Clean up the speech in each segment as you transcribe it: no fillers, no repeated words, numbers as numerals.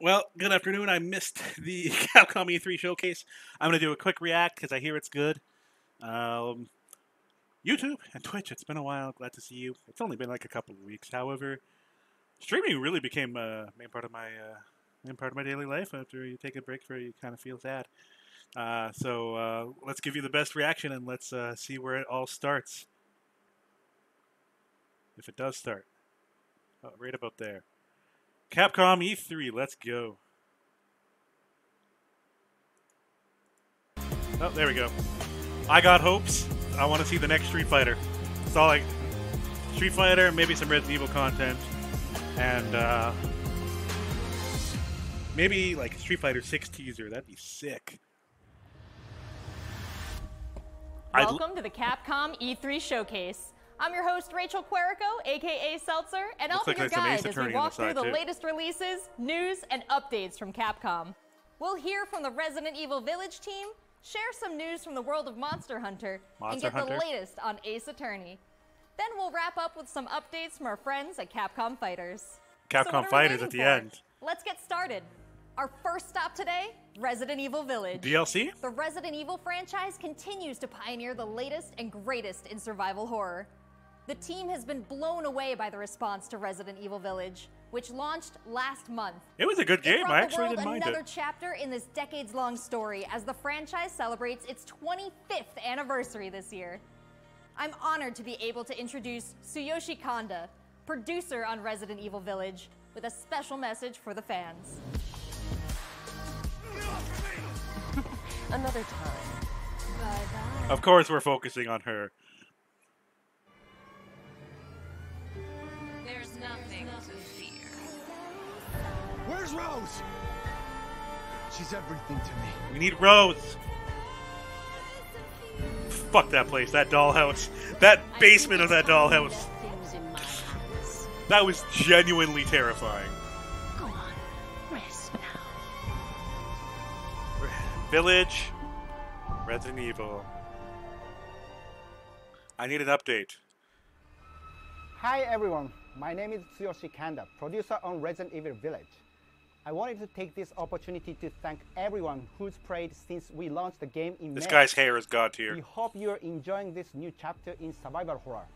Well, good afternoon. I missed the Capcom E3 showcase. I'm going to do a quick react because I hear it's good. YouTube and Twitch, it's been a while. Glad to see you. It's only been like a couple of weeks. However, streaming really became a main part of my daily life. After you take a break for you kind of feel sad. So let's give you the best reaction and let's see where it all starts. If it does start. Oh, right about there. Capcom E3, let's go. Oh, there we go. I got hopes. I want to see the next Street Fighter. It's all like Street Fighter, maybe some Resident Evil content, and maybe like Street Fighter 6 teaser. That'd be sick. Welcome to the Capcom E3 Showcase. I'm your host, Rachel Querico, aka Seltzer, and I'll be your guide as we walk through the latest releases, news, and updates from Capcom. We'll hear from the Resident Evil Village team, share some news from the world of Monster Hunter, and get the latest on Ace Attorney. Then we'll wrap up with some updates from our friends at Capcom Fighters. Capcom Fighters at the end. Let's get started. Our first stop today, Resident Evil Village. DLC? The Resident Evil franchise continues to pioneer the latest and greatest in survival horror. The team has been blown away by the response to Resident Evil Village, which launched last month. It was a good game. I actually didn't mind it. Another chapter in this decades-long story as the franchise celebrates its 25th anniversary this year. I'm honored to be able to introduce Tsuyoshi Kanda, producer on Resident Evil Village, with a special message for the fans. Another time. Bye-bye. Of course we're focusing on her. There's nothing to fear. Where's Rose? She's everything to me. We need Rose. Fuck that place, that dollhouse. That basement of that dollhouse. That was genuinely terrifying. Go on, rest now. Village, Resident Evil. I need an update. Hi everyone, my name is Tsuyoshi Kanda, producer on Resident Evil Village. I wanted to take this opportunity to thank everyone who's prayed since we launched the game in May. This guy's hair is god tier. We hope you're enjoying this new chapter in survival horror.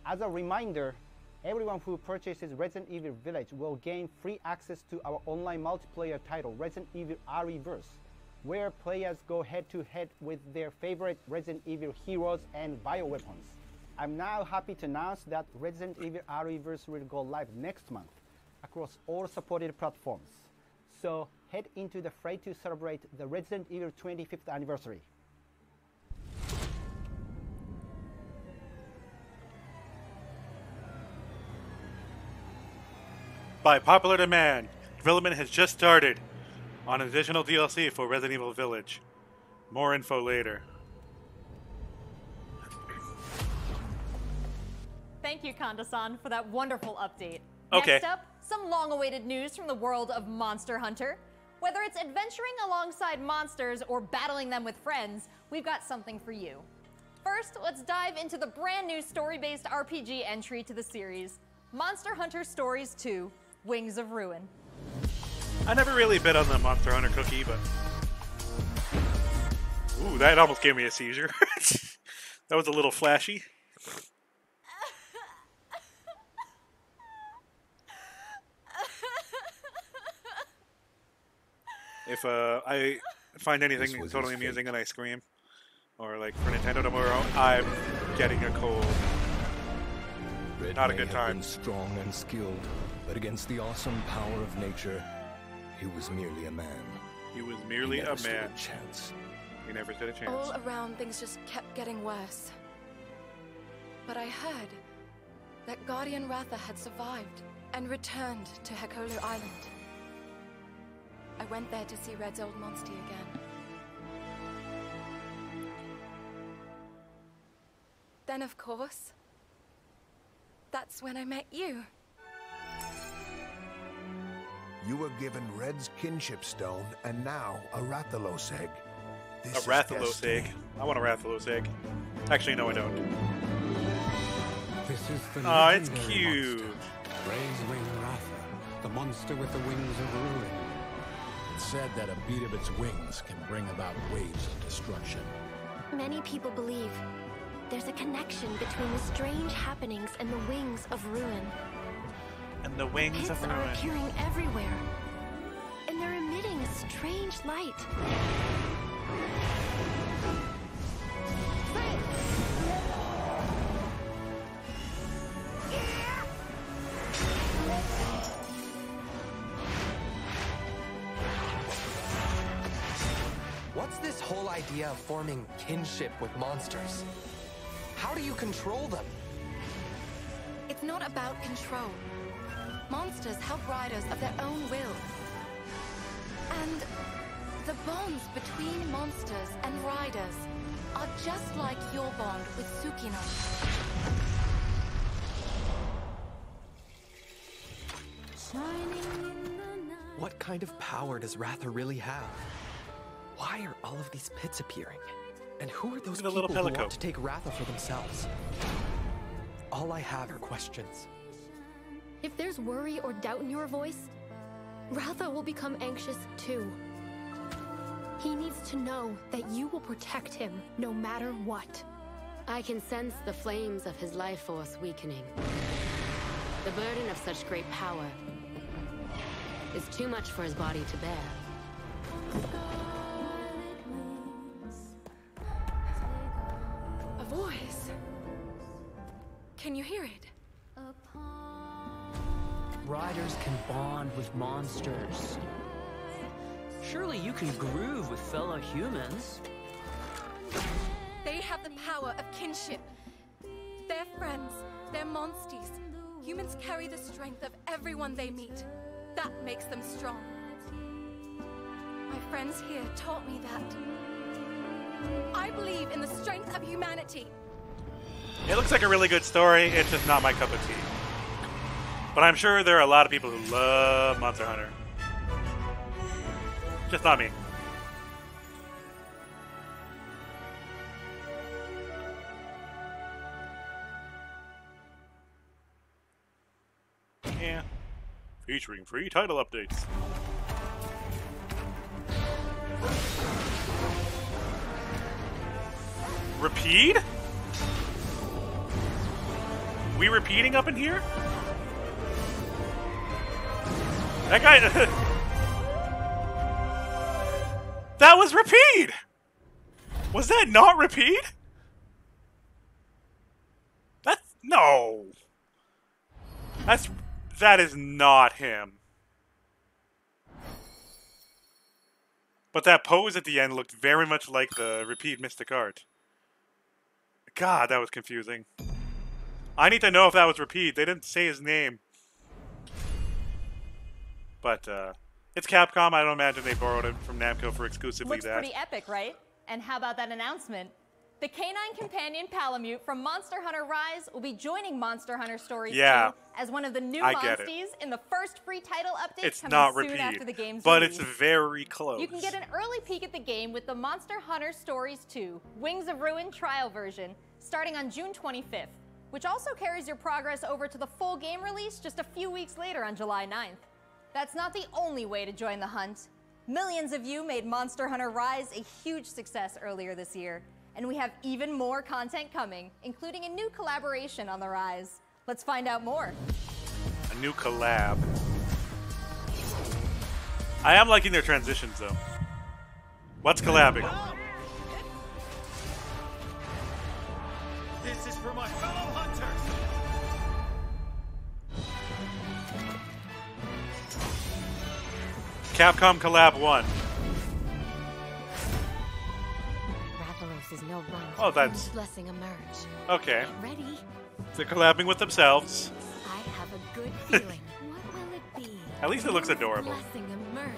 As a reminder, everyone who purchases Resident Evil Village will gain free access to our online multiplayer title, Resident Evil Re:Verse, where players go head-to-head with their favorite Resident Evil heroes and bioweapons. I'm now happy to announce that Resident Evil Re:Verse will go live next month across all supported platforms. So head into the fray to celebrate the Resident Evil 25th anniversary. By popular demand, development has just started on an additional DLC for Resident Evil Village. More info later. Thank you, Kanda-san, for that wonderful update. Okay. Next up, some long-awaited news from the world of Monster Hunter. Whether it's adventuring alongside monsters or battling them with friends, we've got something for you. First, let's dive into the brand new story-based RPG entry to the series, Monster Hunter Stories 2, Wings of Ruin. I never really bit on the Monster Hunter cookie, but... Ooh, that almost gave me a seizure. That was a little flashy. If I find anything totally amusing and I scream, or like for Nintendo tomorrow, I'm getting a cold. Not a good time. Been strong and skilled, but against the awesome power of nature, he was merely a man. He was merely a man. Chance. He never stood a chance. All around, things just kept getting worse. But I heard that Guardian Ratha had survived and returned to Hekolu Island. I went there to see Red's old monster again. Then, of course, that's when I met you. You were given Red's kinship stone and now a Rathalos egg. A Rathalos egg. I want a Rathalos egg. Actually, no, I don't. This is the Aw, it's legendary cute. monster, Ray's Wing Ratha, the monster with the wings of ruin. It's said that a beat of its wings can bring about waves of destruction. Many people believe there's a connection between the strange happenings and the wings of ruin. And the wings Pits of ruin are appearing everywhere, and they're emitting a strange light. What's this whole idea of forming kinship with monsters? How do you control them? It's not about control. Monsters help riders of their own will. And the bonds between monsters and riders are just like your bond with Tsukino. What kind of power does Ratha really have? Why are all of these pits appearing? And who are those people who want to take Ratha for themselves? All I have are questions. If there's worry or doubt in your voice, Ratha will become anxious too. He needs to know that you will protect him no matter what. I can sense the flames of his life force weakening. The burden of such great power is too much for his body to bear. A voice. Can you hear it? Riders can bond with monsters. Surely you can groove with fellow humans. They have the power of kinship. They're friends. They're monsties. Humans carry the strength of everyone they meet. That makes them strong. My friends here taught me that. I believe in the strength of humanity. It looks like a really good story. It's just not my cup of tea. But I'm sure there are a lot of people who love Monster Hunter. Just not me. Yeah. Featuring free title updates. Repeat? We repeating up in here? That guy... That was Repeat! Was that not Repeat? That's... No. That is not him. But that pose at the end looked very much like the Repeat Mystic Art. God, that was confusing. I need to know if that was Repeat. They didn't say his name. But, it's Capcom. I don't imagine they borrowed it from Namco for exclusively Looks that. Looks pretty epic, right? And how about that announcement? The canine companion Palamute from Monster Hunter Rise will be joining Monster Hunter Stories 2 as one of the new Monsties in the first free title update it's coming not soon Repeat, after the game's but release. It's very close. You can get an early peek at the game with the Monster Hunter Stories 2 Wings of Ruin trial version starting on June 25th, which also carries your progress over to the full game release just a few weeks later on July 9th. That's not the only way to join the hunt. Millions of you made Monster Hunter Rise a huge success earlier this year, and we have even more content coming, including a new collaboration on the Rise. Let's find out more. A new collab. I am liking their transitions, though. What's collabing? This is for my fellow hunters! Capcom Collab 1. Rathalos is no one. Oh, that's... blessing emerge. Okay. Get ready. They're collabing with themselves. I have a good feeling. What will it be? At least it looks adorable. Blessing emerge.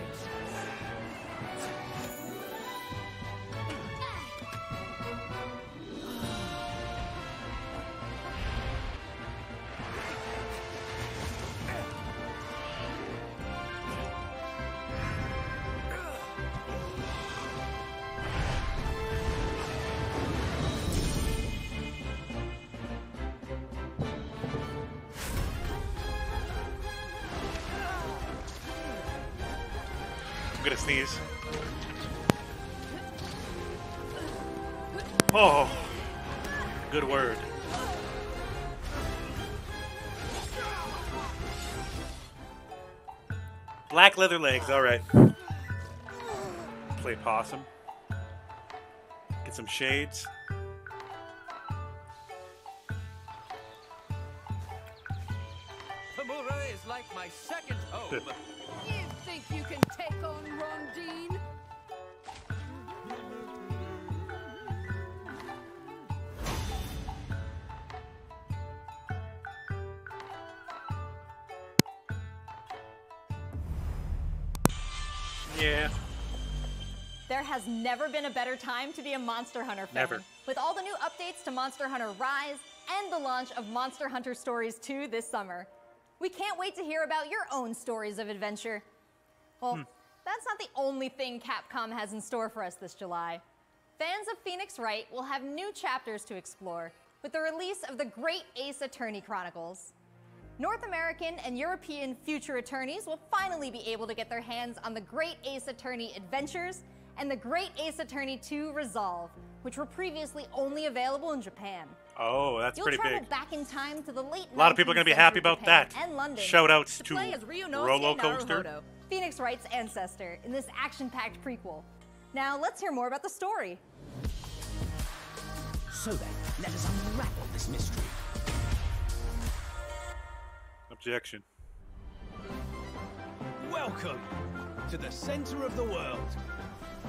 gonna sneeze. Oh, good word. Black leather legs, alright. Play possum. Get some shades. Pamura is like my second home. You think you can take on Rondine? Yeah. There has never been a better time to be a Monster Hunter fan. Never. With all the new updates to Monster Hunter Rise and the launch of Monster Hunter Stories 2 this summer. We can't wait to hear about your own stories of adventure. Well, that's not the only thing Capcom has in store for us this July. Fans of Phoenix Wright will have new chapters to explore with the release of the Great Ace Attorney Chronicles. North American and European future attorneys will finally be able to get their hands on the Great Ace Attorney Adventures and the Great Ace Attorney 2 Resolve, which were previously only available in Japan. Oh, that's pretty big. You'll travel back in time to the late 19th A lot of people are going to be happy about Japan that. and London Shoutouts to play as Ryunosuke Roller Coaster. Naruhodo, Phoenix Wright's ancestor, in this action-packed prequel. Now, let's hear more about the story. So then, let us unravel this mystery. Objection. Welcome to the centre of the world.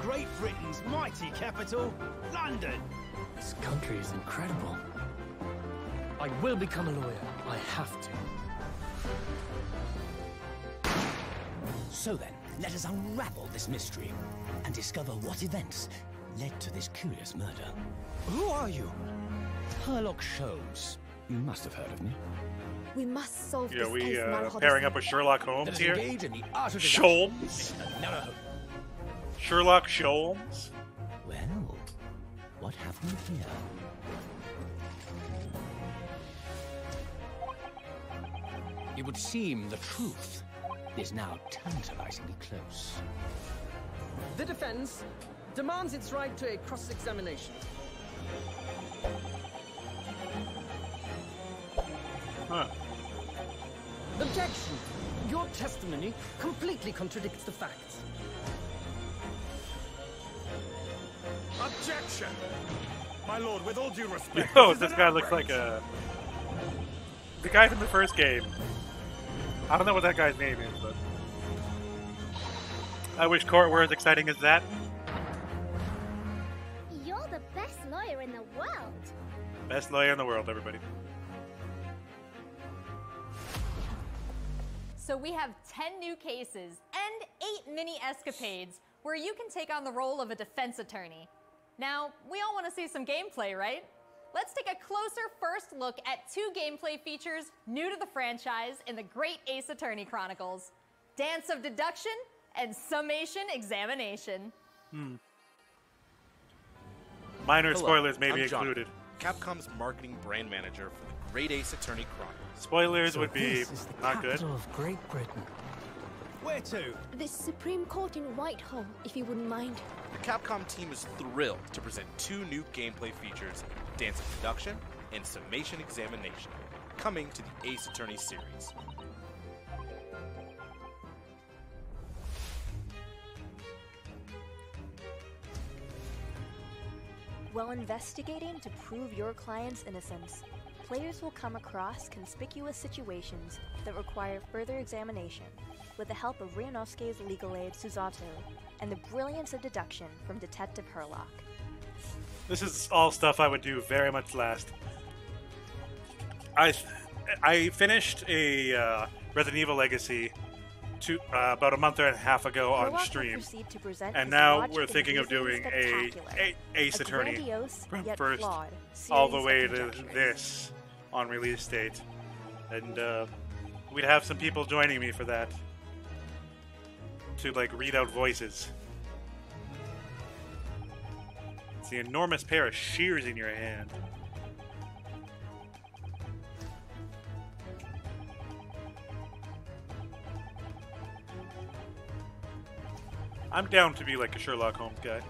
Great Britain's mighty capital, London. This country is incredible. I will become a lawyer. I have to. So then, let us unravel this mystery and discover what events led to this curious murder. Who are you? Herlock Sholmes. You must have heard of me. We must solve Yeah, this we case, Naruhodo. pairing up with Sherlock Holmes here. Engage in the art of Sholmes. No. Sherlock Sholmes. Well, what have we here? It would seem the truth is now tantalizingly close. The defense demands its right to a cross-examination. Huh. Objection! Your testimony completely contradicts the facts. Objection! My lord, with all due respect... Yo, this guy looks like the guy from the first game. I don't know what that guy's name is, but... I wish court were as exciting as that. You're the best lawyer in the world. Best lawyer in the world, everybody. So we have 10 new cases and 8 mini escapades where you can take on the role of a defense attorney. Now, we all want to see some gameplay, right? Let's take a closer first look at 2 gameplay features new to the franchise in the Great Ace Attorney Chronicles: Dance of Deduction and Summation Examination. Minor Hello, spoilers may I'm be John, included. Capcom's marketing brand manager for the Great Ace Attorney Chronicles. Spoilers So would be this is the not good. capital of Great Britain. Where to? The Supreme Court in Whitehall, if you wouldn't mind. The Capcom team is thrilled to present 2 new gameplay features, Dance of Deduction and Summation Examination, coming to the Ace Attorney series. While investigating to prove your client's innocence, players will come across conspicuous situations that require further examination with the help of Ryunosuke's legal aid Susato and the brilliance of deduction from Detective Herlock. This is all stuff I would do very much last. I finished a Resident Evil Legacy about a month and a half ago on Herlock stream, will proceed to present and his now logic we're and thinking of reasoning doing a spectacular, Ace Attorney grandiose, from yet first flawed all the series way of to conjectures. this on release date, and we'd have some people joining me for that to like read out voices. It's the enormous pair of shears in your hand. I'm down to be like a Sherlock Holmes guy.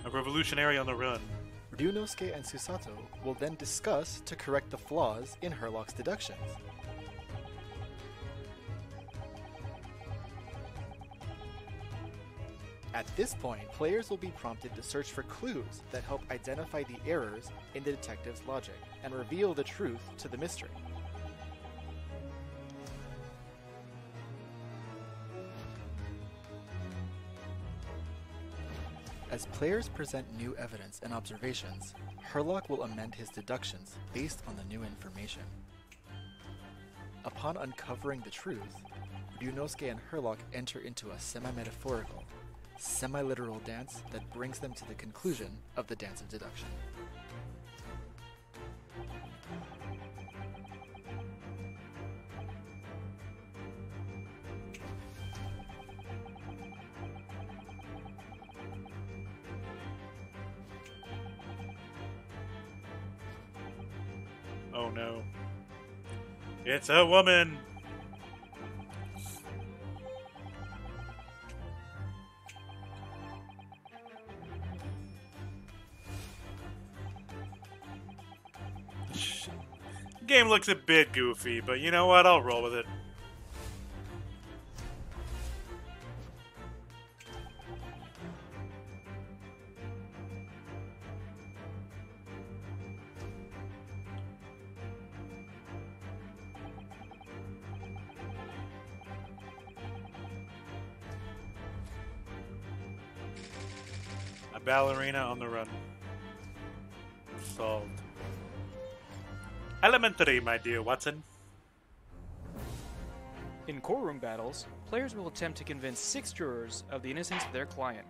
A revolutionary on the run. Ryunosuke and Susato will then discuss to correct the flaws in Herlock's deductions. At this point, players will be prompted to search for clues that help identify the errors in the detective's logic and reveal the truth to the mystery. As players present new evidence and observations, Herlock will amend his deductions based on the new information. Upon uncovering the truth, Ryunosuke and Herlock enter into a semi-metaphorical, semi-literal dance that brings them to the conclusion of the dance of deduction. Oh no. It's a woman! Game looks a bit goofy, but you know what? I'll roll with it. A ballerina on the run. Solved. Elementary, my dear Watson. In courtroom battles, players will attempt to convince 6 jurors of the innocence of their client.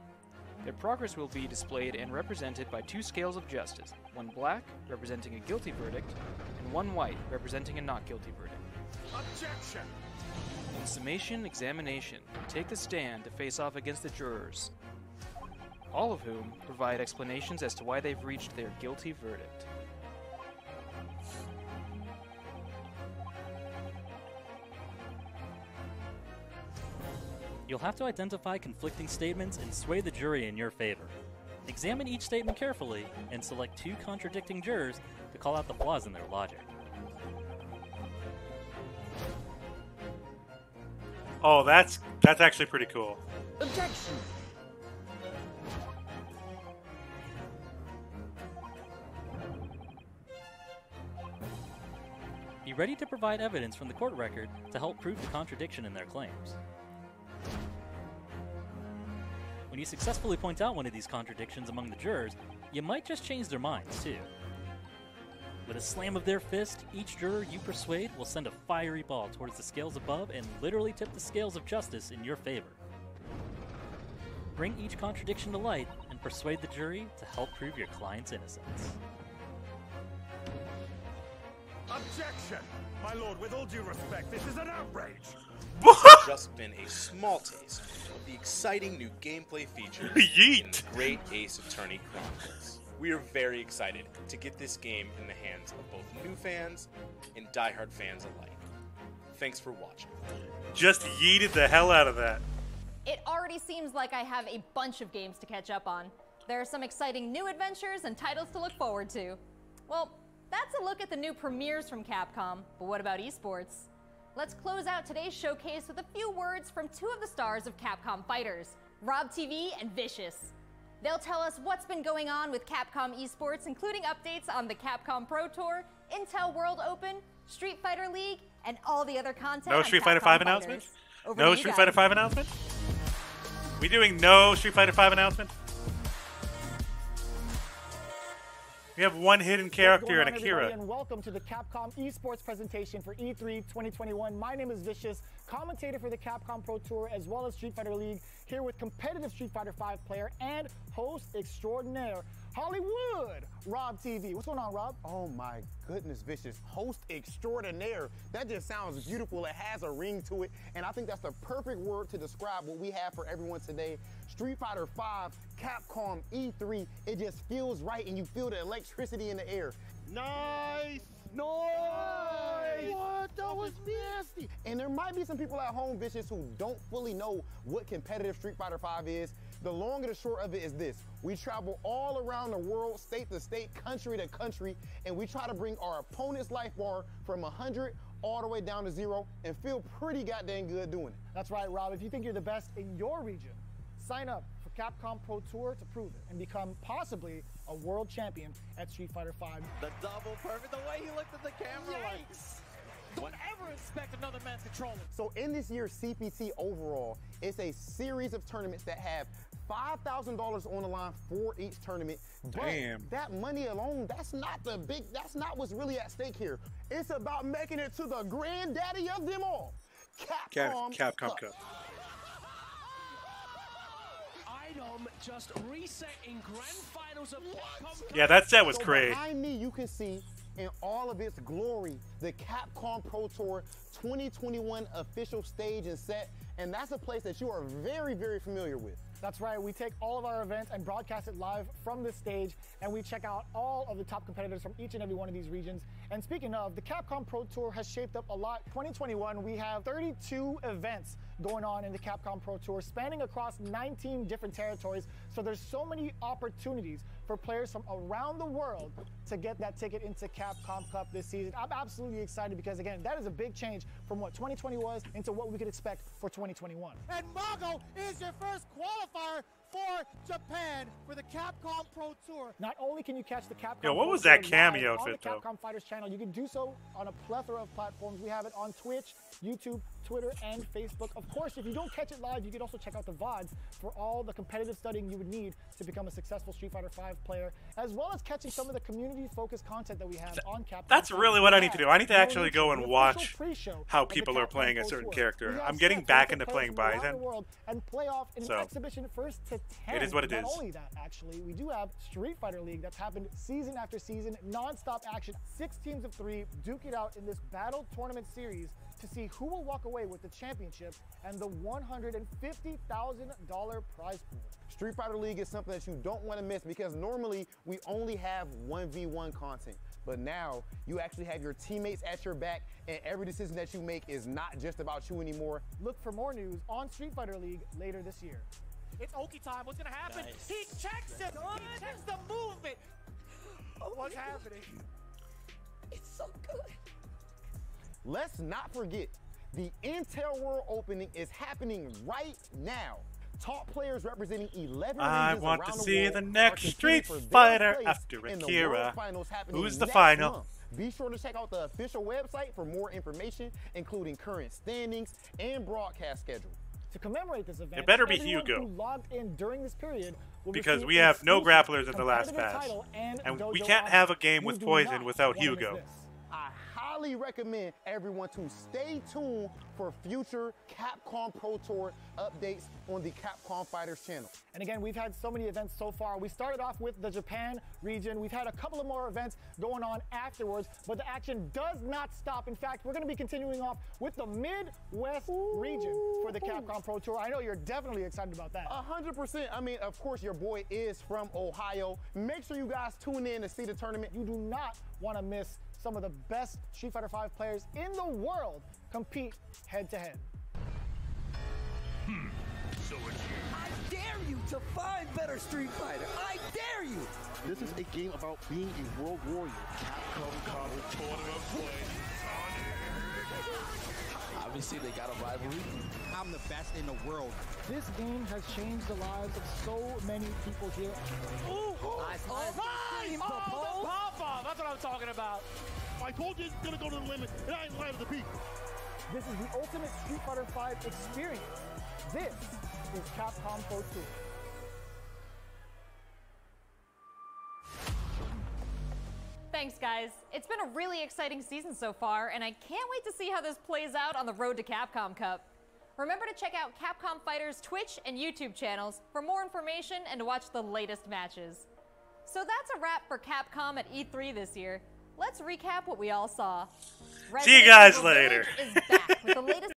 Their progress will be displayed and represented by 2 scales of justice, one black, representing a guilty verdict, and one white, representing a not guilty verdict. Objection! In summation examination, take the stand to face off against the jurors, all of whom provide explanations as to why they've reached their guilty verdict. You'll have to identify conflicting statements and sway the jury in your favor. Examine each statement carefully and select 2 contradicting jurors to call out the flaws in their logic. Oh, that's actually pretty cool. Objection! Be ready to provide evidence from the court record to help prove the contradiction in their claims. When you successfully point out one of these contradictions among the jurors, you might just change their minds, too. With a slam of their fist, each juror you persuade will send a fiery ball towards the scales above and literally tip the scales of justice in your favor. Bring each contradiction to light and persuade the jury to help prove your client's innocence. Objection! My lord, with all due respect, this is an outrage! Just been a small taste of the exciting new gameplay features in the Great Ace Attorney Chronicles. We are very excited to get this game in the hands of both new fans and diehard fans alike. Thanks for watching. Just yeeted the hell out of that. It already seems like I have a bunch of games to catch up on. There are some exciting new adventures and titles to look forward to. Well, that's a look at the new premieres from Capcom, but what about esports? Let's close out today's showcase with a few words from 2 of the stars of Capcom Fighters, Rob TV and Vicious. They'll tell us what's been going on with Capcom esports, including updates on the Capcom Pro Tour, Intel World Open, Street Fighter League, and all the other content. No Street Fighter 5 announcement? No Street Fighter 5 announcement? We doing no Street Fighter 5 announcement? We have one hidden character in Akira. And welcome to the Capcom esports presentation for E3 2021. My name is Vicious. commentator for the Capcom Pro Tour as well as Street Fighter League, here with competitive Street Fighter V player and host extraordinaire, Hollywood, Rob TV. What's going on, Rob? Oh my goodness, Vicious. Host extraordinaire. That just sounds beautiful. It has a ring to it. And I think that's the perfect word to describe what we have for everyone today. Street Fighter V, Capcom E3. It just feels right and you feel the electricity in the air. Nice! Nice! What? That was nasty. And there might be some people at home, Vicious, who don't fully know what competitive Street Fighter V is. The long and the short of it is this. We travel all around the world, state to state, country to country, and we try to bring our opponent's life bar from 100 all the way down to 0 and feel pretty goddamn good doing it. That's right, Rob. If you think you're the best in your region, sign up for Capcom Pro Tour to prove it and become possibly a world champion at Street Fighter V. The double perfect, the way he looked at the camera. Yikes. Don't ever expect another man to control it. So in this year's CPT overall, it's a series of tournaments that have $5,000 on the line for each tournament. Damn. But that money alone, that's not what's really at stake here. It's about making it to the granddaddy of them all. Capcom Cup. Item just reset in grand finals of Capcom. Yeah, that set was crazy. Behind me, you can see in all of its glory, the Capcom Pro Tour 2021 official stage and set, and that's a place that you are very, very familiar with. That's right, we take all of our events and broadcast it live from this stage, and we check out all of the top competitors from each and every one of these regions. And speaking of, the Capcom Pro Tour has shaped up a lot. 2021, we have 32 events going on in the Capcom Pro Tour, spanning across 19 different territories. So there's so many opportunities for players from around the world to get that ticket into Capcom Cup this season. I'm absolutely excited because, again, that is a big change from what 2020 was into what we could expect for 2021. And Mago is your first qualifier for Japan for the Capcom Pro Tour. Not only can you catch the Capcom Yo, what Pro was Tour that Cammy live outfit, on though? the Capcom Fighters channel, you can do so on a plethora of platforms. We have it on Twitch, YouTube, Twitter, and Facebook. Of course, if you don't catch it live, you can also check out the VODs for all the competitive studying you would need to become a successful Street Fighter V player, as well as catching some of the community-focused content that we have on Capcom. That's really what I need to do. I need to actually go and watch how people are playing a certain character. I'm getting back into playing Bison. And play off in an exhibition first to 10. It is what it is. Not only that, actually, we do have Street Fighter League that's happened season after season, non-stop action, 6 teams of 3, duke it out in this battle tournament series to see who will walk away with the championship and the $150,000 prize pool. Street Fighter League is something that you don't want to miss because normally we only have 1v1 content. But now you actually have your teammates at your back and every decision that you make is not just about you anymore. Look for more news on Street Fighter League later this year. It's Oki time. What's going to happen? Nice. He checks it. He checks the movement. What's happening? It's so good. Let's not forget, the Intel World Opening is happening right now. Top players representing 11 I regions want around to the see world the are next competing Street for their Fighter place after in the Akira. World Finals happening Who's the next final? month. Be sure to check out the official website for more information, including current standings and broadcast schedule. To commemorate this event, It better be everyone Hugo. who logged in during this period will Because receive we have no exclusive grapplers in the last competitive patch. title and We dojo can't options. have a game You with do Poison not without wanna miss Hugo. this. I highly recommend everyone to stay tuned for future Capcom Pro Tour updates on the Capcom Fighters channel. And again, we've had so many events so far. We started off with the Japan region. We've had a couple of more events going on afterwards, but the action does not stop. In fact, we're going to be continuing off with the Midwest region for the Capcom Pro Tour. I know you're definitely excited about that. 100%. I mean, of course, your boy is from Ohio. Make sure you guys tune in to see the tournament. You do not want to miss some of the best Street Fighter V players in the world compete head-to-head. So it's you. I dare you to find better Street Fighter. I dare you. This is a game about being a world warrior. Capcom Cup tournament play. Obviously, they got a rivalry. I'm the best in the world. This game has changed the lives of so many people here. Ooh! Nice. Oh, the pop-off! That's what I'm talking about. I told you it's gonna go to the limit, and I ain't lying to the people. This is the ultimate Street Fighter V experience. This is Capcom Pro Tour. Thanks, guys. It's been a really exciting season so far, and I can't wait to see how this plays out on the road to Capcom Cup. Remember to check out Capcom Fighters' Twitch and YouTube channels for more information and to watch the latest matches. So that's a wrap for Capcom at E3 this year. Let's recap what we all saw. See you guys later. Is back with the latest